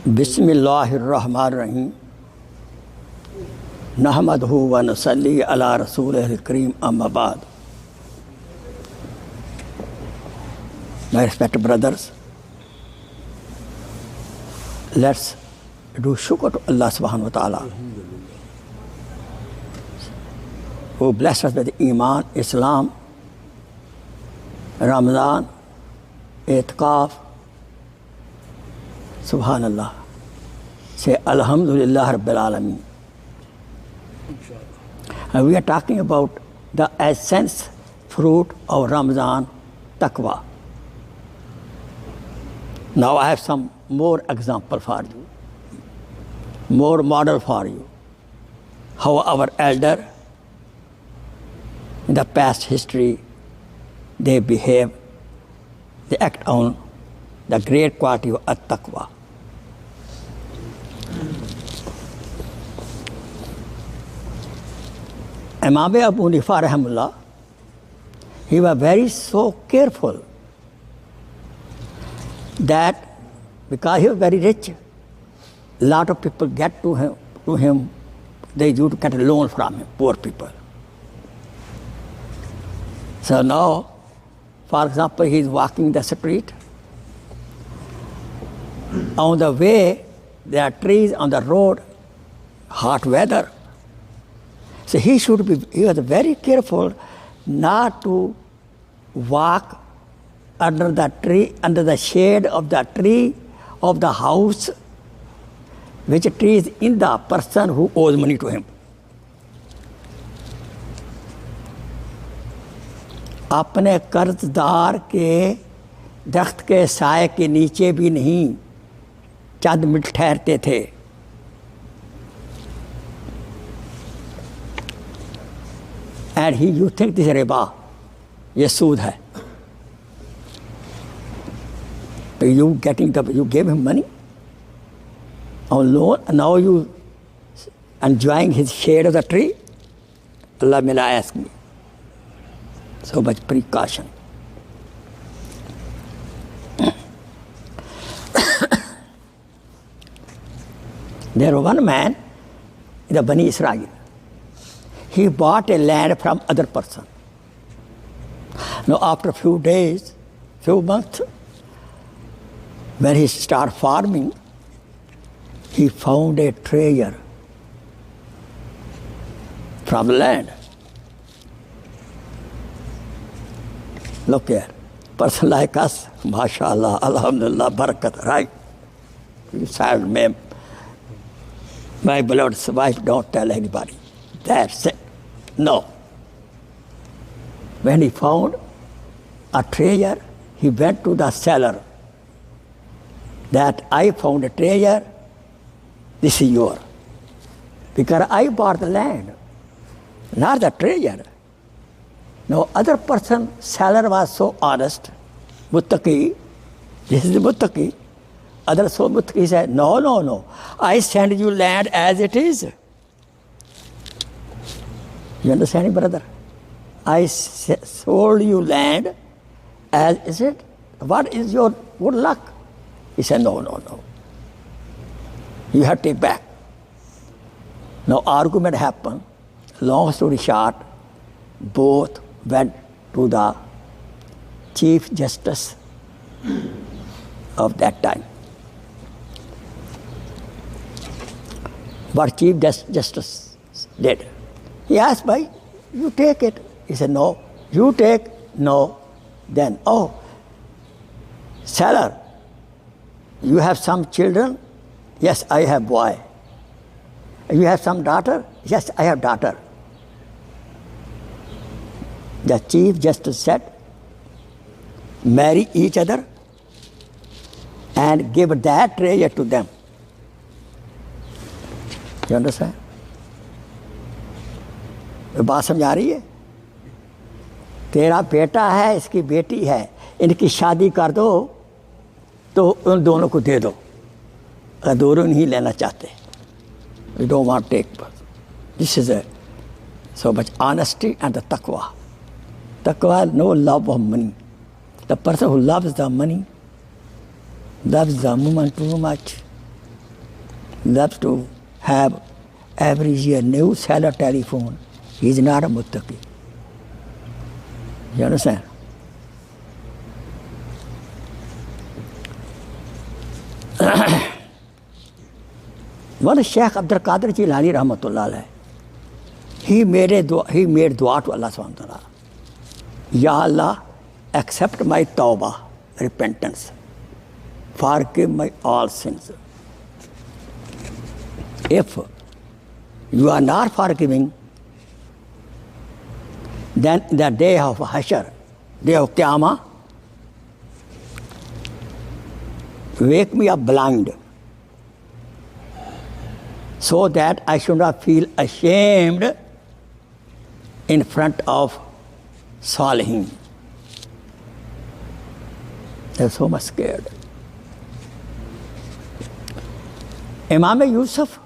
बिस्मिल्लाहिर्रहमानिर्रहीम नहमदहु व नसल्ली अला रसूलिल करीम अम्मा बाद। My respected brothers, let's do shukr to Allah subhanahu wa ta'ala who blessed us with iman, Islam, Ramadan, Etiquette. Subhanallah. Say Alhamdulillah Rabbil Alameen. And we are talking about the essence, fruit of Ramadan, Taqwa. Now I have some more example for you, more model for you. How our elder in the past history, they behave, they act on the great quality of at-taqwa. Imam Abu Hanifa rahimahullah, he was very so careful that because he was very rich, a lot of people get to him, they used to get a loan from him, poor people. So now, for example, he is walking the street. On the way, there are trees on the road, hot weather. So he was very careful not to walk under the tree, under the shade of the tree of the house, which tree is in the person who owes money to him. अपने कर्जदार के दरख्त के साए के नीचे भी नहीं चंद मिनट ठहरते थे। And you think this is riba, ये सूद है। You gave him money on loan, and now you enjoying his shade of the tree. Allah may not ask me. So much precaution. There was one man in the Bani Israel. He bought a land from other person. Now after a few days, few months, when he started farming, he found a treasure from the land. Look here, person like us, mashallah, alhamdulillah, barakat, right? You said, ma'am, my beloved's wife, don't tell anybody. That's it. No. When he found a treasure, he went to the seller. That I found a treasure, this is yours. Because I bought the land, not the treasure. No other person, seller was so honest, muttaqi, this is the muttaqi. Other so muttaqi said, no, I send you land as it is. You understand, brother? I sold you land as is it. What is your good luck? He said, no. You have to take back. Now argument happened. Long story short, both went to the Chief Justice of that time. What Chief Justice did? He asked, "Bhai, you take it." He said, "No." "You take?" "No." Then, "Oh, seller, you have some children?" "Yes, I have boy." "You have some daughter?" "Yes, I have daughter." The Chief Justice said, "Marry each other and give that treasure to them." You understand? बात समझ आ रही है? तेरा बेटा है, इसकी बेटी है, इनकी शादी कर दो तो उन दोनों को दे दो, अगर दोनों नहीं लेना चाहते. We don't want to take. This is so much honesty and the taqwa. Taqwa, no love of money. The person who loves the money loves the woman too much. loves to have every year new cellular telephone. He is not a muttaqi. You understand? One Sheikh Abdul Qadir Jilani Rahmatullah alayhi, he made dua to Allah subhanahu wa ta'ala. Ya Allah, accept my tawbah, repentance. Forgive my all sins. If you are not forgiving, then the day of Hashr, day of Qiyamah, wake me up blind, so that I should not feel ashamed in front of Salihin. They're so much scared. Imam Yusuf,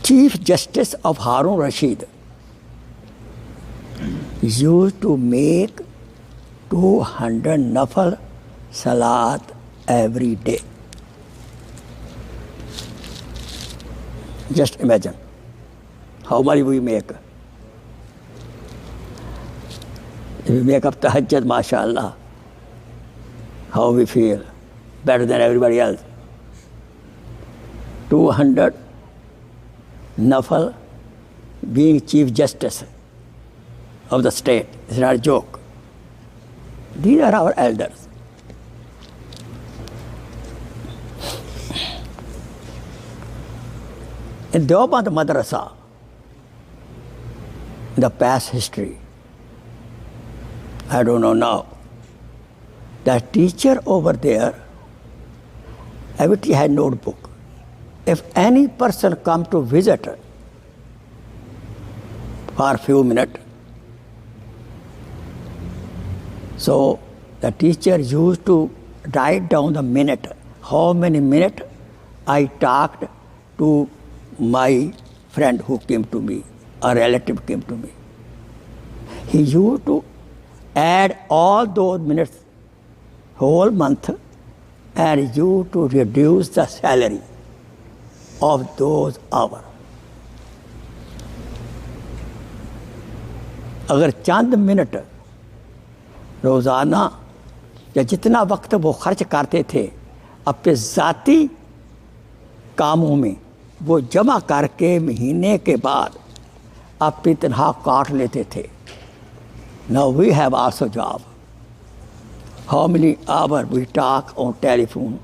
Chief Justice of Harun Rashid, used to make 200 nafal salat every day. Just imagine how much we make. If we make up tahajjud, mashallah, how we feel better than everybody else. 200 nafal, being Chief Justice of the state. It's not a joke. These are our elders. In Deoband Madrasa, in the past history, I don't know now, the teacher over there, everybody had notebook. If any person come to visit for a few minutes, so the teacher used to write down the minute, how many minutes I talked to my friend who came to me, a relative came to me. He used to add all those minutes whole month and used to reduce the salary of those hours. अगर चंद minute रोज़ाना या जितना वक्त वो खर्च करते थे अपने ज़ाती कामों में, वो जमा करके महीने के बाद अपनी तनख्वाह काट लेते थे. Now we have also job. How many hours we talk on telephone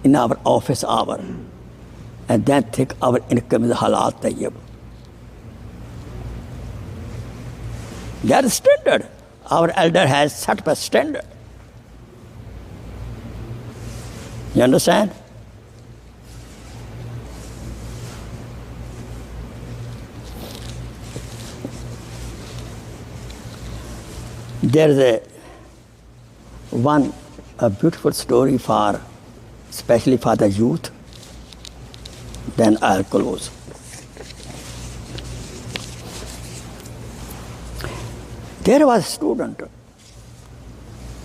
in our office hour, and then think our income is halal tayyib. That is standard. Our elder has set a standard. You understand? There is a beautiful story for, especially for the youth. Then I'll close. There was a student.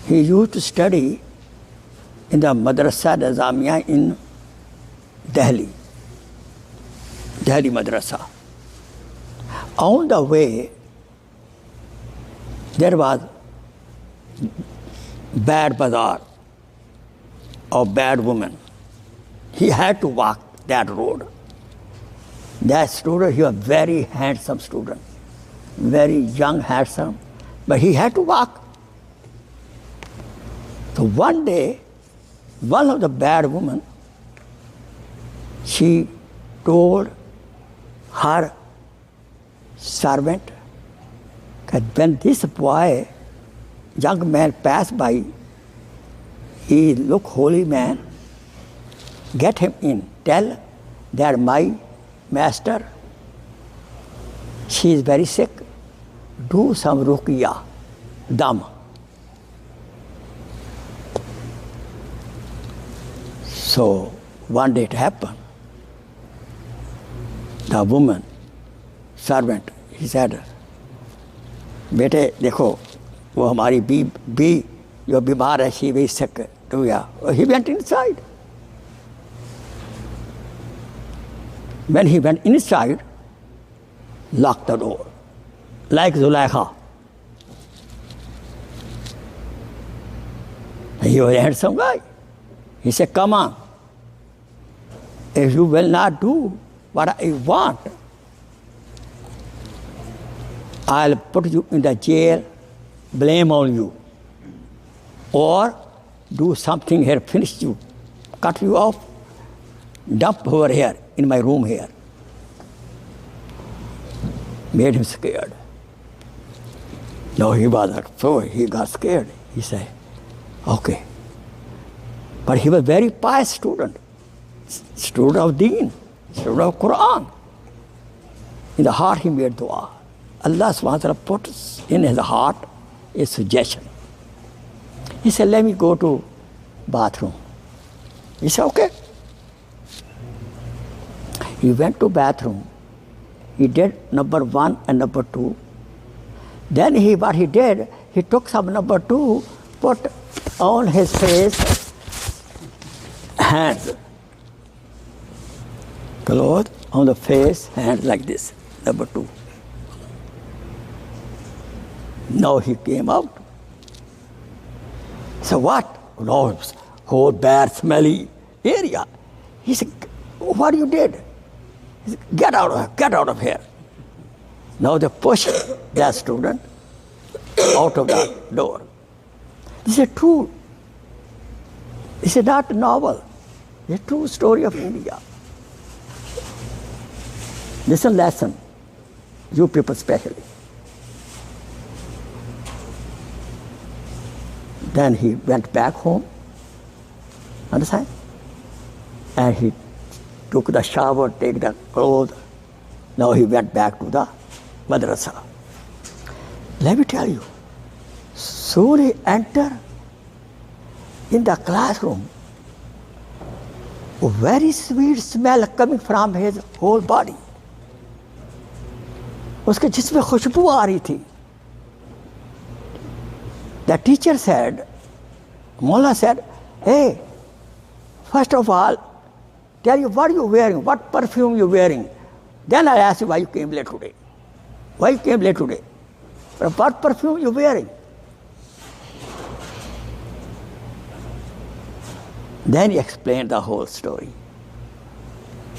He used to study in the Madrasa Nizamiya in Delhi Madrasa. On the way, there was bad bazaar or bad woman. He had to walk that road. That student, he was a very handsome student, very young, handsome, but he had to walk. So one day, one of the bad women, she told her servant that when this boy, young man passed by, he look holy man, get him in. Tell that my master, she is very sick. Do some ruqya, dam. So one day it happened. The woman, servant, he said, बेटे देखो वो हमारी B जो बीमार है, she is sick. He went inside. When he went inside, locked the door, like Zulaikha. He was a handsome guy. He said, come on. If you will not do what I want, I'll put you in the jail, blame on you. Or do something here, finish you, cut you off, dump over here, in my room here. Made him scared. No, he wasn't. So he got scared. He said, okay. But he was a very pious student of Deen, student of Quran. In the heart he made dua. Allah subhanahu wa ta'ala put in his heart a suggestion. He said, let me go to bathroom. He said, okay. He went to bathroom. He did number 1 and number 2. Then what he did, he took some number 2, put on his face, hands. Cloth on the face, hands like this, number 2. Now he came out. So what? No, whole bad, smelly area. He said, what you did? He said, get out of here. Now they pushed that student out of the door. This is true. This is not a novel. It's a true story of India. This is a lesson, you people especially. Then he went back home, understand? And he took the shower, take the clothes. Now he went back to the madrasa. Let me tell you, soon he entered in the classroom, a very sweet smell coming from his whole body. उसके जिसमें खुशबू आ रही थी. The teacher said, Mullah said, hey, first of all, tell you what you're wearing, what perfume you're wearing. Then I ask you why you came late today. Why you came late today? But what perfume you're wearing? Then he explained the whole story.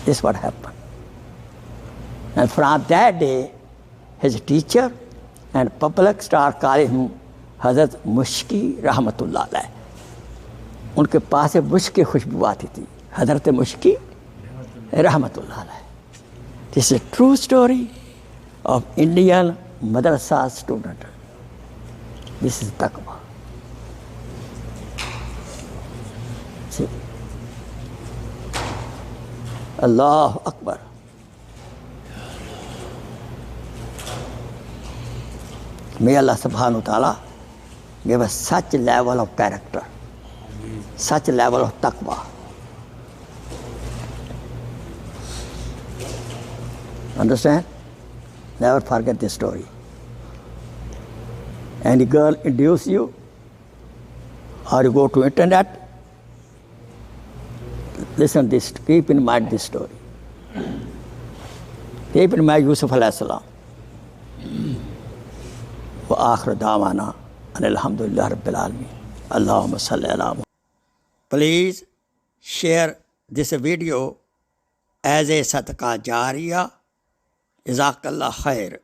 This is what happened. And from that day, his teacher and public started calling him हज़रत मुश्की रहमतुल्लाह अलैह. उनके पास से मुश्क की खुशबू आती थी. हज़रत मुश्की रहमतुल्लाह अलैह. This is a true story of Indian madrasa student. This is taqwa. See? Allahu Akbar. May Allah subhanahu wa ta'ala give us such a level of character, such a level of taqwa. Understand? Never forget this story. Any girl induce you, or you go to internet, listen this, keep in mind this story. Keep in mind Yusuf alayhi salam. Wa akhir da'wana alhamdulillah rabbil alamin. Allahumma salli ala. Please share this video as a sadaqah jariyah. Jazakallah khair.